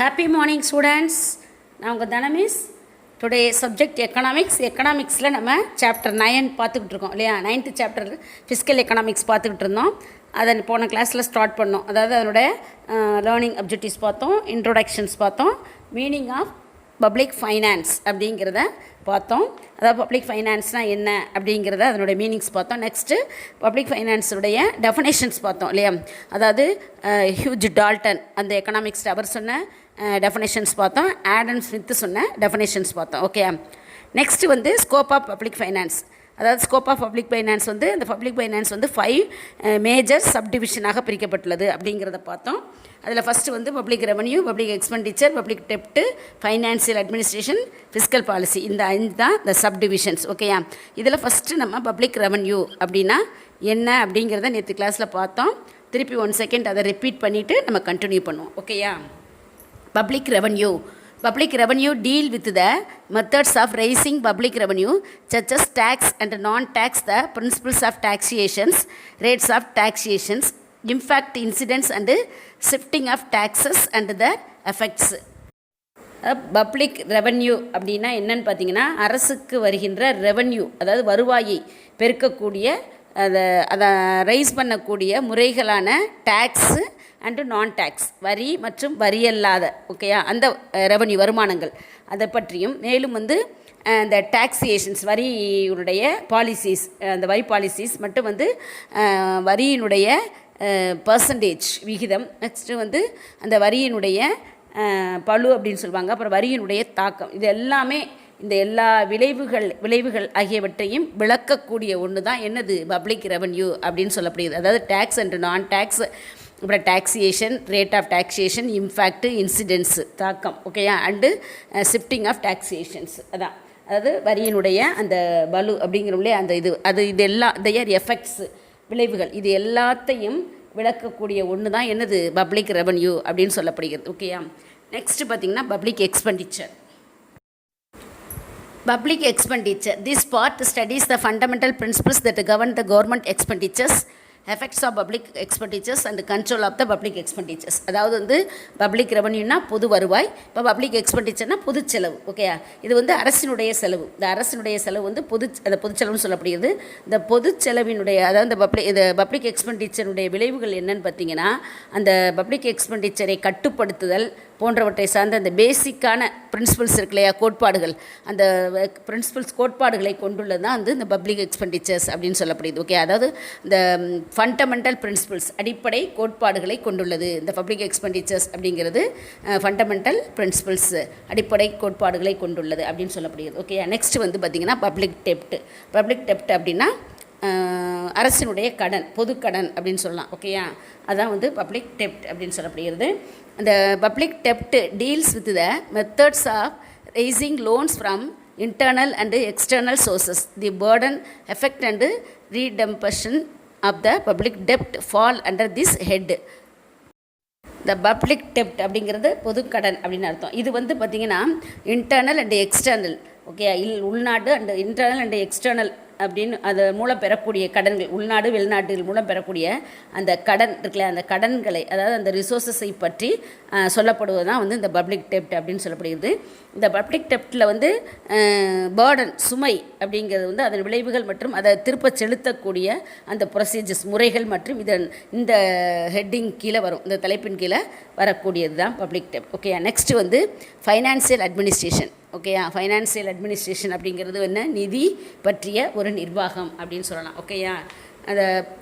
Happy morning students. நான் உங்கள் தனமிஸ். Today subject economics. எக்கனாமிக்ஸில் நம்ம சாப்டர் 9 பார்த்துக்கிட்டு இருக்கோம் இல்லையா? 9th சாப்டர் ஃபிஸ்கல் எக்கனாமிக்ஸ் பார்த்துக்கிட்டு இருந்தோம். அதை போன கிளாஸில் ஸ்டார்ட் பண்ணோம். அதாவது அதனுடைய லேர்னிங் அப்ஜெக்டிவ்ஸ் பார்த்தோம், இன்ட்ரோடக்ஷன்ஸ் பார்த்தோம், மீனிங் ஆஃப் பப்ளிக் ஃபைனான்ஸ் அப்படிங்கிறத பார்த்தோம். அதாவது பப்ளிக் ஃபைனான்ஸ்னால் என்ன அப்படிங்கிறத அதனுடைய மீனிங்ஸ் பார்த்தோம். நெக்ஸ்ட்டு பப்ளிக் ஃபைனான்ஸுடைய டெஃபனேஷன்ஸ் பார்த்தோம் இல்லையா? அதாவது ஹியூஜ் டால்டன் அந்த எக்கனாமிக்ஸ் அவர் சொன்ன டெஃபனேஷன்ஸ் பார்த்தோம். ஆடம் ஸ்மித் சொன்ன டெஃபனேஷன்ஸ் பார்த்தோம். ஓகே, நெக்ஸ்ட்டு வந்து ஸ்கோப் ஆஃப் பப்ளிக் ஃபைனான்ஸ். அதாவது ஸ்கோப் ஆஃப் பப்ளிக் ஃபைனான்ஸ் வந்து இந்த பப்ளிக் ஃபைனான்ஸ் வந்து 5 மேஜர் சப்டிவிஷனாக பிரிக்கப்பட்டுள்ளது அப்படிங்கிறத பார்த்தோம். அதில் ஃபஸ்ட்டு வந்து public revenue, public expenditure, public டெப்ட்டு, ஃபைனான்சியல் அட்மினிஸ்ட்ரேஷன், ஃபிஸ்கல் பாலிசி. இந்த 5 தான் இந்த சப்டிவிஷன்ஸ். ஓகேயா? இதில் ஃபஸ்ட்டு நம்ம பப்ளிக் ரெவன்யூ அப்படின்னா என்ன அப்படிங்கிறத நேற்று கிளாஸில் பார்த்தோம். திருப்பி 1 செகண்ட் அதை ரிப்பீட் பண்ணிவிட்டு நம்ம கண்டினியூ பண்ணுவோம். ஓகேயா? Public revenue. Public revenue deal with the methods of raising public revenue, such as tax and non-tax, the principles of taxations, rates of taxations, impact incidents and shifting of taxes and the effects. Public revenue அப்படின்னா என்னன்னு பார்த்தீங்கன்னா, அரசுக்கு வருகின்ற revenue, அதாவது வருவாயை பெருக்கக்கூடிய அதை rice பண்ணக்கூடிய முறைகளான tax and நான் டேக்ஸ், வரி மற்றும் வரியல்லாத, ஓகேயா, அந்த ரெவன்யூ வருமானங்கள் அதை பற்றியும், மேலும் வந்து இந்த டாக்ஸியேஷன்ஸ் வரியினுடைய பாலிசிஸ், அந்த வரி பாலிசிஸ் மட்டும் வந்து வரியினுடைய பர்சன்டேஜ் விகிதம், நெக்ஸ்ட்டு வந்து அந்த வரியினுடைய பளு அப்படின்னு சொல்லுவாங்க, அப்புறம் வரியினுடைய தாக்கம், இது எல்லாமே இந்த எல்லா விளைவுகள் ஆகியவற்றையும் விளக்கக்கூடிய ஒன்று தான் என்னது பப்ளிக் ரெவன்யூ அப்படின்னு சொல்லப்படுகிறது. அதாவது டேக்ஸ் அண்ட் நான் டேக்ஸ், அப்புறம் டாக்ஸியேஷன், ரேட் ஆஃப் டாக்ஸியேஷன், இம்பேக்ட், இன்சிடென்ட்ஸு தாக்கம், ஓகேயா, அண்டு ஷிஃப்டிங் ஆஃப் டாக்ஸியேஷன்ஸ். அதான் அதாவது வரியினுடைய அந்த பலு அப்படிங்கிறவங்களே அந்த இது எல்லாம் தயர் எஃபெக்ட்ஸு விளைவுகள், இது எல்லாத்தையும் விளக்கக்கூடிய ஒன்று தான் என்னது பப்ளிக் ரெவன்யூ அப்படின்னு சொல்லப்படுகிறது. ஓகேயா? நெக்ஸ்ட்டு பார்த்திங்கன்னா public expenditure. Public expenditure. This part studies the fundamental principles that govern the government expenditures, effects of public expenditures and control of the public expenditures. அதாவது வந்து பப்ளிக் ரெவன்யூனா பொது வருவாய், இப்போ பப்ளிக் எக்ஸ்பெண்டிச்சர்னா பொது செலவு. ஓகேயா? இது வந்து அரசினுடைய செலவு. இந்த அரசினுடைய செலவு வந்து அந்த பொது செலவுன்னு சொல்லப்படுகிறது. இந்த பொது செலவினுடைய, அதாவது இந்த பப்ளிக் எக்ஸ்பெண்டிச்சருடைய விளைவுகள் என்னன்னு பார்த்தீங்கன்னா, அந்த பப்ளிக் எக்ஸ்பெண்டிச்சரை கட்டுப்படுத்துதல் போன்றவற்றை சார்ந்த அந்த பேசிக்கான பிரின்சிபல்ஸ் இருக்கு இல்லையா, கோட்பாடுகள், அந்த பிரின்சிபல்ஸ் கோட்பாடுகளை கொண்டுள்ளது தான் வந்து இந்த பப்ளிக் எக்ஸ்பெண்டிச்சர்ஸ் அப்படின்னு சொல்லப்படுது. ஓகே, அதாவது இந்த ஃபண்டமெண்டல் பிரின்சிபல்ஸ், அடிப்படை கோட்பாடுகளை கொண்டுள்ளது இந்த பப்ளிக் எக்ஸ்பெண்டிச்சர்ஸ் அப்படிங்கிறது. ஃபண்டமெண்டல் பிரின்சிபல்ஸ், அடிப்படை கோட்பாடுகளை கொண்டுள்ளது அப்படின்னு சொல்லப்படுகிறது. ஓகே, நெக்ஸ்ட் வந்து பார்த்திங்கன்னா பப்ளிக் டெப்ட். பப்ளிக் டெப்ட் அப்படின்னா அரசினுடைய கடன், பொது கடன் அப்படின்னு சொல்லலாம். ஓகேயா? அதான் வந்து பப்ளிக் டெப்ட் அப்படின்னு சொல்லப்படுகிறது. அந்த public dept deals with the methods of rising loans from internal and external sources. The Burton, effect and ரீடெம்பஷன் of the public dept fall under this head. இந்த பப்ளிக் டெப்ட் அப்படிங்கிறது பொதுக்கடன் அப்படின்னு அர்த்தம். இது வந்து பார்த்திங்கன்னா இன்டர்னல் அண்டு எக்ஸ்டர்னல், ஓகே, உள்நாட்டு and internal and external அப்படின்னு அது மூலம் பெறக்கூடிய கடன்கள், உள்நாடு வெளிநாட்டுகள் மூலம் பெறக்கூடிய அந்த கடன் இருக்குல்ல, அந்த கடன்களை, அதாவது அந்த ரிசோர்ஸஸை பற்றி சொல்லப்படுவது தான் வந்து இந்த பப்ளிக் டெப்ட் அப்படின்னு சொல்லப்படுகிறது. இந்த பப்ளிக் டெப்ட்டில் வந்து பேர்டன், சுமை அப்படிங்கிறது வந்து அதன் விளைவுகள் மற்றும் அதை திருப்ப செலுத்தக்கூடிய அந்த ப்ரொசீஜர்ஸ், முறைகள் மற்றும் இந்த ஹெட்டிங் கீழே வரும், இந்த தலைப்பின் கீழே வரக்கூடியது தான் பப்ளிக் டெப்ட். ஓகே, நெக்ஸ்ட்டு வந்து ஃபைனான்சியல் அட்மினிஸ்ட்ரேஷன். ஓகேயா? ஃபைனான்சியல் அட்மினிஸ்ட்ரேஷன் அப்படிங்கிறது என்ன, நிதி பற்றிய ஒரு நிர்வாகம் அப்படின்னு சொல்லலாம். ஓகேயா?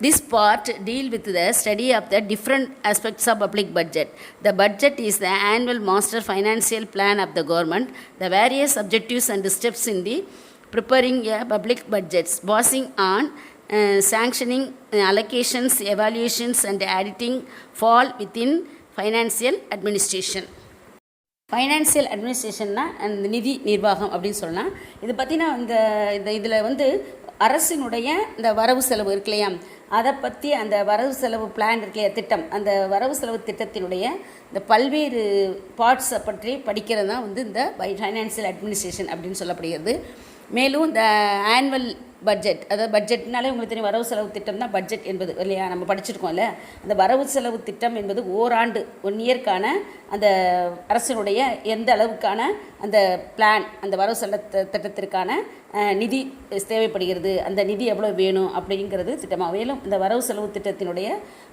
This part deal with the study of the different aspects of public budget. The budget is the annual master financial plan of the government. The various objectives and steps in the preparing a public budgets passing on sanctioning, allocations, evaluations and auditing fall within financial administration. Financial அட்மினிஸ்ட்ரேஷன்னா அந்த நிதி நிர்வாகம் அப்படின்னு சொல்லலாம். இது பார்த்திங்கன்னா இதில் வந்து அரசினுடைய இந்த வரவு செலவு இருக்கு இல்லையா, அதை பற்றி அந்த வரவு செலவு பிளான் இருக்கு இல்லையா, திட்டம், அந்த வரவு செலவு திட்டத்தினுடைய இந்த பல்வேறு பார்ட்ஸை பற்றி படிக்கிறது தான் வந்து இந்த ஃபைனான்சியல் அட்மினிஸ்ட்ரேஷன் அப்படின்னு சொல்லப்படுகிறது. மேலும் இந்த ஆனுவல் பட்ஜெட். அதாவது பட்ஜெட்னாலே உங்களுக்கு தெரியும், வரவு செலவு திட்டம் தான் பட்ஜெட் என்பது இல்லையா, நம்ம படிச்சிருக்கோம்ல. அந்த வரவு செலவு திட்டம் என்பது ஓராண்டு 1 இயர்க்கான அந்த அரசினுடைய எந்த அளவுக்கான அந்த பிளான், அந்த வரவு செலவு திட்டத்திற்கான நிதி தேவைப்படுகிறது, அந்த நிதி எவ்வளோ வேணும் அப்படிங்கிறது திட்டமாக. மேலும் இந்த வரவு செலவு திட்டத்தினுடைய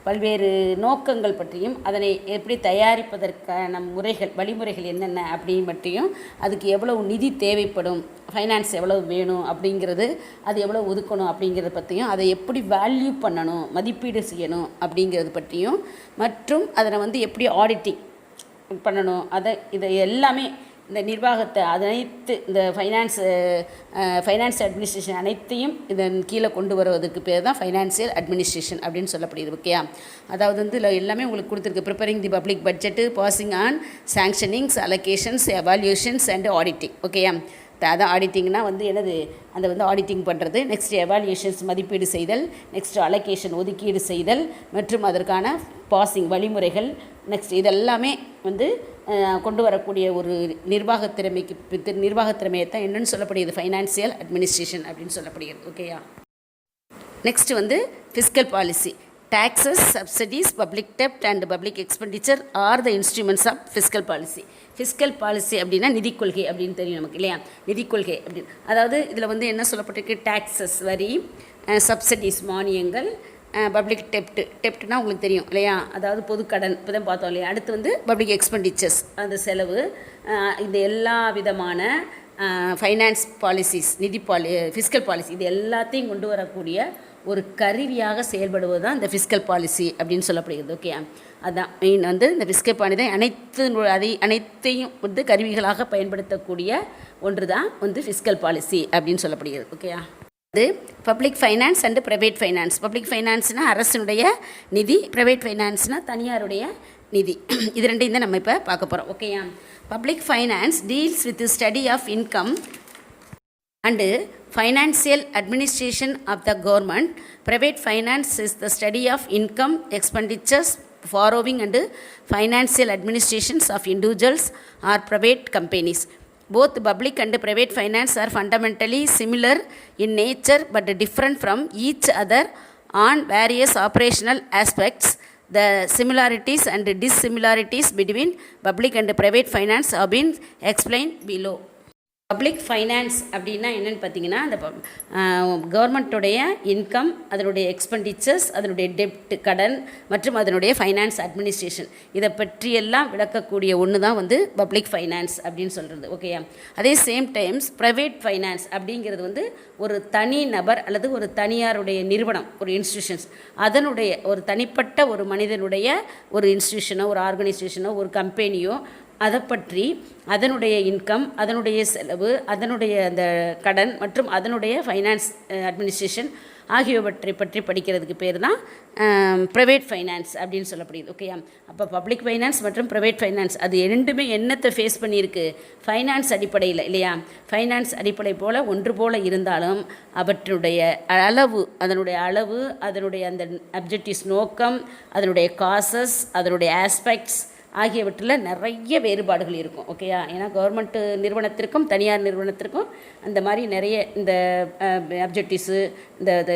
பல்வேறு நோக்கங்கள் பற்றியும் அதனை எப்படி தயாரிப்பதற்கான முறைகள், வழிமுறைகள் என்னென்ன அப்படின்னு பற்றியும், அதுக்கு எவ்வளவு நிதி தேவைப்படும், ஃபைனான்ஸ் எவ்வளோ வேணும் அப்படிங்கிறது, அது எவ்வளோ ஒதுக்கணும் அப்படிங்கிறத பற்றியும், அதை எப்படி வேல்யூ பண்ணணும், மதிப்பீடு செய்யணும் அப்படிங்கிறது பற்றியும், மற்றும் அதனை எப்படி ஆடிட்டிங் பண்ணணும், இதை எல்லாமே இந்த நிர்வாகத்தை அனைத்து இந்த ஃபைனான்ஸ் அட்மினிஸ்ட்ரேஷன் அனைத்தையும் இதன் கீழே கொண்டு வருவதற்கு பேர் தான் ஃபைனான்சியல் அட்மினிஸ்ட்ரேஷன் அப்படின்னு சொல்லப்படுது. ஓகேயா, அதாவது இதில் எல்லாமே உங்களுக்கு கொடுத்துருக்கு. Preparing the public budget, passing on sanctionings, allocations, evaluations and auditing. ஓகேயா, அதான் ஆடிட்டிங்னா என்னது, அந்த ஆடிட்டிங் பண்ணுறது. நெக்ஸ்ட் எவால்யூஷன்ஸ் மதிப்பீடு செய்தல், நெக்ஸ்ட் அலோகேஷன் ஒதுக்கீடு செய்தல், மற்றும் அதற்கான பாசிங் வழிமுறைகள். நெக்ஸ்ட் இதெல்லாமே கொண்டு வரக்கூடிய ஒரு நிர்வாகத்திறமையை தான் என்னென்னு சொல்லப்படுகிறது, ஃபைனான்சியல் அட்மினிஸ்ட்ரேஷன் அப்படின்னு சொல்லப்படுகிறது. ஓகேயா, next fiscal policy. Taxes, subsidies, public debt and public expenditure are the instruments of fiscal policy. Fiscal policy அப்படின்னா நிதி கொள்கை அப்படின்னு தெரியும் நமக்கு இல்லையா. நிதி கொள்கை அப்படின்னு அதாவது இதில் என்ன சொல்லப்பட்டிருக்கு, டாக்ஸஸ் வரி, சப்சிடிஸ் மானியங்கள், பப்ளிக் டெப்ட்னா உங்களுக்கு தெரியும் இல்லையா, அதாவது பொதுக்கடன் இப்போ தான் பார்த்தோம் இல்லையா. அடுத்து பப்ளிக் எக்ஸ்பெண்டிச்சர்ஸ், அந்த செலவு, இந்த எல்லா விதமான ஃபைனான்ஸ் பாலிசிஸ், ஃபிஸ்கல் பாலிசி, இது எல்லாத்தையும் கொண்டு வரக்கூடிய ஒரு கருவியாக செயல்படுவது தான் இந்த ஃபிஸ்கல் பாலிசி அப்படின்னு சொல்லப்படுகிறது. ஓகே, அதுதான் மெயின். இந்த ஃபிஸ்கல் பாலிசி அனைத்தையும் கருவிகளாக பயன்படுத்தக்கூடிய ஒன்று தான் ஃபிஸ்கல் பாலிசி அப்படின்னு சொல்லப்படுகிறது. ஓகேயா, public finance and private finance. Public ஃபைனான்ஸ்னால் அரசினுடைய நிதி, ப்ரைவேட் ஃபைனான்ஸ்னால் தனியாருடைய நிதி. இது ரெண்டையும் தான் நம்ம இப்போ பார்க்க போகிறோம். ஓகேயா, public finance deals with study of income and financial administration of the government. Private finance is the study of income, expenditures, borrowing and financial administrations of individuals or private companies. Both public and private finance are fundamentally similar in nature but different from each other on various operational aspects. The similarities and dissimilarities between public and private finance have been explained below. Public finance அப்படின்னா என்னென்னு பார்த்தீங்கன்னா, அந்த கவர்மெண்ட்டுடைய income, அதனுடைய expenditures, அதனுடைய டெப்ட் கடன், மற்றும் அதனுடைய finance administration, இதை பற்றியெல்லாம் விளக்கக்கூடிய ஒன்று தான் பப்ளிக் ஃபைனான்ஸ் அப்படின்னு சொல்கிறது. ஓகேயா, அதே சேம் டைம்ஸ் ப்ரைவேட் ஃபைனான்ஸ் அப்படிங்கிறது ஒரு தனி நபர் அல்லது ஒரு தனியாருடைய நிறுவனம், ஒரு இன்ஸ்டிடியூஷன்ஸ், அதனுடைய ஒரு தனிப்பட்ட ஒரு மனிதனுடைய ஒரு இன்ஸ்டிடியூஷனோ, ஒரு ஆர்கனைசேஷனோ, ஒரு கம்பெனியோ, அதை பற்றி அதனுடைய இன்கம், அதனுடைய செலவு, அதனுடைய அந்த கடன் மற்றும் அதனுடைய ஃபைனான்ஸ் அட்மினிஸ்ட்ரேஷன் ஆகியவற்றை பற்றி படிக்கிறதுக்கு பேர் தான் ப்ரைவேட் ஃபைனான்ஸ் அப்படின்னு சொல்லப்படுது. ஓகேயா, அப்போ பப்ளிக் ஃபைனான்ஸ் மற்றும் ப்ரைவேட் ஃபைனான்ஸ் அது ரெண்டுமே என்னத்தை ஃபேஸ் பண்ணியிருக்கு, ஃபைனான்ஸ் அடிப்படையில் இல்லையா. ஃபைனான்ஸ் அடிப்படை போல் ஒன்று போல் இருந்தாலும் அவற்றுடைய அளவு, அதனுடைய அந்த அப்ஜெக்டிவ்ஸ் நோக்கம், அதனுடைய காசஸ், அதனுடைய ஆஸ்பெக்ட்ஸ் ஆகியவற்றில் நிறைய வேறுபாடுகள் இருக்கும். ஓகேயா, ஏன்னா கவர்மெண்ட் நிறுவனத்திற்கும் தனியார் நிறுவனத்திற்கும் அந்த மாதிரி நிறைய இந்த அப்ஜெக்டிவ்ஸு,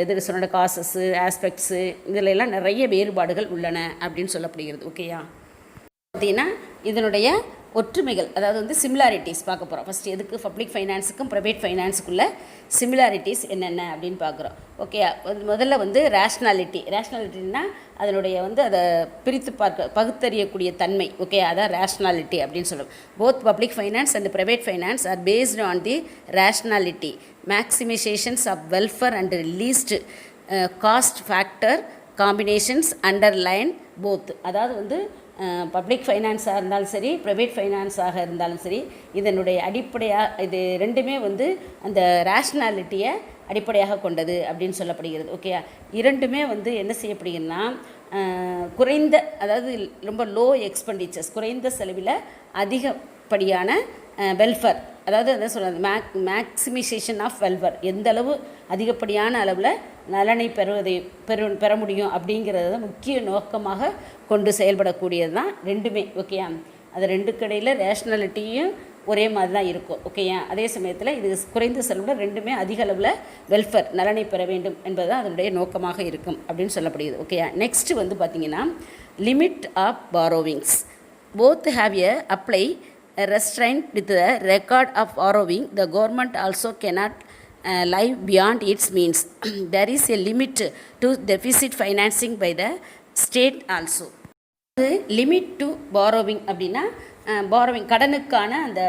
இது சொன்ன காசஸ்ஸு, ஆஸ்பெக்ட்ஸு, இதில் எல்லாம் நிறைய வேறுபாடுகள் உள்ளன அப்படின்னு சொல்லப்படுகிறது. ஓகேயா, பார்த்தீங்கன்னா இதனுடைய ஒற்றுமைகள், அதாவது சிமிலாரிட்டிஸ் பார்க்க போகிறோம். ஃபஸ்ட்டு எதுக்கு பப்ளிக் ஃபைனான்ஸுக்கும் ப்ரைவேட் ஃபைனான்ஸுக்குள்ள சிமிலாரிட்டிஸ் என்னென்ன அப்படின்னு பார்க்குறோம். ஓகே, முதல்ல ரேஷ்னாலிட்டின்னா அதனுடைய அதை பிரித்து பகுத்தறியக்கூடிய தன்மை. ஓகே, அதான் ரேஷ்னாலிட்டி அப்படின்னு சொல்லுவோம். Both public finance and private finance are based on the rationality, maximisations of welfare and least cost factor combinations underline both. அதாவது பப்ளிக் ஃபைனான்ஸாக இருந்தாலும் சரி, ப்ரைவேட் ஃபைனான்ஸாக இருந்தாலும் சரி, இதனுடைய அடிப்படையாக இது ரெண்டுமே அந்த ரேஷ்னாலிட்டியை அடிப்படையாக கொண்டது அப்படின்னு சொல்லப்படுகிறது. ஓகே, இரண்டுமே என்ன செய்யப்படுகிறதுனா குறைந்த, அதாவது ரொம்ப லோ எக்ஸ்பெண்டிச்சர்ஸ், குறைந்த செலவில் அதிகப்படியான வெல்ஃபேர், அதாவது என்ன சொல்கிறது, மேக்ஸிமைசேஷன் ஆஃப் வெல்ஃபேர், எந்த அளவு அதிகப்படியான அளவில் நலனை பெற முடியும் அப்படிங்கிறத முக்கிய நோக்கமாக கொண்டு செயல்படக்கூடியது தான் ரெண்டுமே. ஓகே, அது ரெண்டு கடையில் ரேஷ்னாலிட்டியும் ஒரே மாதிரி தான் இருக்கும். ஓகேயா? அதே சமயத்தில் இது குறைந்த செலவில் ரெண்டுமே அதிக அளவில் வெல்ஃபேர் நலனை பெற வேண்டும் என்பது தான் அதனுடைய நோக்கமாக இருக்கும் அப்படின்னு சொல்லப்படுகிறது. ஓகேயா? நெக்ஸ்ட்டு வந்து பார்த்திங்கன்னா limit of borrowings. Both have a apply restraint with the record of borrowing. The government also cannot live beyond its means. There is a limit to deficit financing by the state also. Limit to borrowing அப்படின்னா borrowing கடனுக்கான அந்த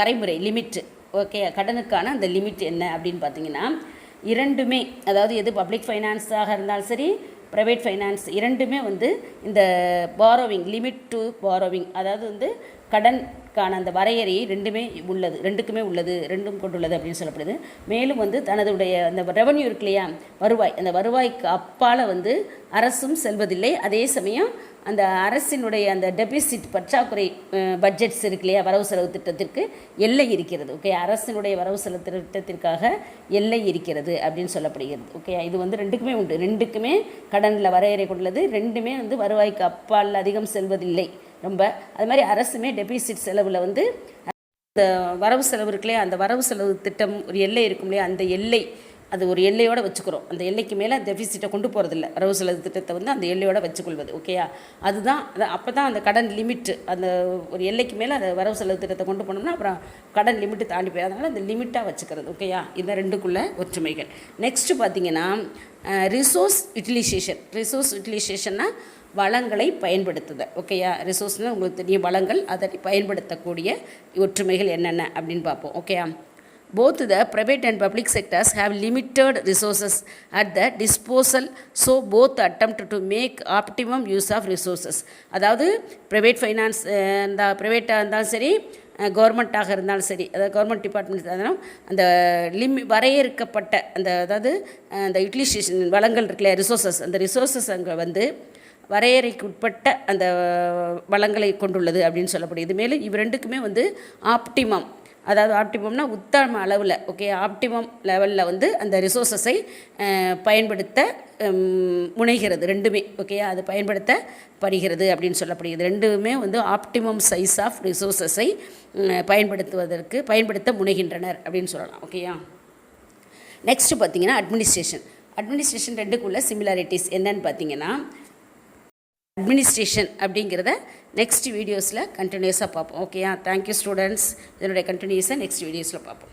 வரைமுறை limit. Okay, கடனுக்கான அந்த limit என்ன அப்படின்னு பார்த்தீங்கன்னா இரண்டுமே, அதாவது எது பப்ளிக் ஃபைனான்ஸாக இருந்தாலும் சரி ப்ரைவேட் ஃபைனான்ஸ் இரண்டுமே வந்து இந்த பாரோவிங் லிமிட் டு பாரோவிங், அதாவது வந்து கடனுக்கான அந்த வரையறை ரெண்டுக்குமே உள்ளது, ரெண்டும் கொண்டுள்ளது அப்படின்னு சொல்லப்படுது. மேலும் வந்து தனதுடைய அந்த ரெவன்யூ இருக்கு இல்லையா, வருவாய், அந்த வருவாய்க்கு அப்பால் வந்து அரசும் செல்வதில்லை. அதே சமயம் அந்த அரசினுடைய அந்த டெபிசிட் பற்றாக்குறை பட்ஜெட்ஸ் இருக்கு இல்லையா, வரவு செலவு திட்டத்திற்கு எல்லை இருக்கிறது. ஓகே, அரசினுடைய வரவு செலவு திட்டத்திற்காக எல்லை இருக்கிறது அப்படின்னு சொல்லப்படுகிறது. ஓகே, இது வந்து ரெண்டுக்குமே உண்டு, ரெண்டுக்குமே கடனில் வரையறை கொண்டுள்ளது, ரெண்டுமே வந்து வருவாய்க்கு அப்பால் அதிகம் செல்வதில்லை ரொம்ப. அது மாதிரி அரசுமே டெபிசிட் செலவில் வந்து அந்த வரவு செலவு இருக்கு இல்லையா, அந்த வரவு செலவு திட்டம் ஒரு எல்லை இருக்கும் இல்லையா, அந்த எல்லை அது ஒரு எல்லையோடு வச்சுக்கிறோம். அந்த எல்லைக்கு மேலே டெபிசிட்டை கொண்டு போகிறதில்ல, வரவு செலவு திட்டத்தை வந்து அந்த எல்லையோடு வச்சுக்கொள்வது. ஓகேயா? அதுதான் அப்போ தான் அந்த கடன் லிமிட்டு, அந்த ஒரு எல்லைக்கு மேலே அந்த வரவு செலவு திட்டத்தை கொண்டு போனோம்னா அப்புறம் கடன் லிமிட்டு தாண்டி போய், அதனால் அந்த லிமிட்டாக வச்சுக்கிறது. ஓகேயா? இந்த ரெண்டுக்குள்ள ஒற்றுமைகள். நெக்ஸ்ட்டு பார்த்திங்கன்னா ரிசோர்ஸ் யூட்டிலைசேஷன். ரிசோர்ஸ் யூட்டிலைசேஷன்னா வளங்களை பயன்படுத்துதல். ஓகேயா? ரிசோர்ஸ்னால் உங்களுக்கு தெரியும் வளங்கள், அதை பயன்படுத்தக்கூடிய ஒற்றுமைகள் என்னென்ன அப்படின்னு பார்ப்போம். ஓகேயா? Both the private and public sectors have limited resources at the disposal, so both attempt to make optimum use of resources. அதாவது ப்ரைவேட் ஃபைனான்ஸ், இந்த ப்ரைவேட்டாக இருந்தாலும் சரி கவர்மெண்ட்டாக இருந்தாலும் சரி, அதாவது கவர்மெண்ட் டிபார்ட்மெண்ட் இருந்தாலும் அந்த வரையறுக்கப்பட்ட அந்த அதாவது அந்த யூட்டிலைசேஷன் வளங்கள் இருக்குல்ல, ரிசோர்ஸஸ், அந்த ரிசோர்ஸஸ் அங்கே வந்து வரையறைக்கு உட்பட்ட அந்த வளங்களை கொண்டுள்ளது அப்படின்னு சொல்லப்படுது. மேலும் இவ் ரெண்டுக்குமே வந்து ஆப்டிமம், அதாவது ஆப்டிமம்னா உத்தம அளவில், ஓகே, ஆப்டிமம் லெவலில் வந்து அந்த ரிசோர்ஸஸை பயன்படுத்த முனைகிறது ரெண்டுமே. ஓகே, அது பயன்படுத்தப்படுகிறது அப்படின்னு சொல்லப்படுகிறது. ரெண்டுமே வந்து ஆப்டிமம் சைஸ் ஆஃப் ரிசோர்ஸஸை பயன்படுத்த முனைகின்றனர் அப்படின்னு சொல்லலாம். ஓகேயா? நெக்ஸ்ட்டு பார்த்திங்கன்னா அட்மினிஸ்ட்ரேஷன் ரெண்டுக்குள்ள சிமிலாரிட்டிஸ் என்னன்னு பார்த்தீங்கன்னா, அட்மினிஸ்ட்ரேஷன் அப்படிங்கிறத நெக்ஸ்ட் வீடியோஸில் கண்டினியூஸாக பார்ப்போம். ஓகேயா? Thank you students. இதனுடைய கண்டினியூஸாக நெக்ஸ்ட் வீடியோஸில் பார்ப்போம்.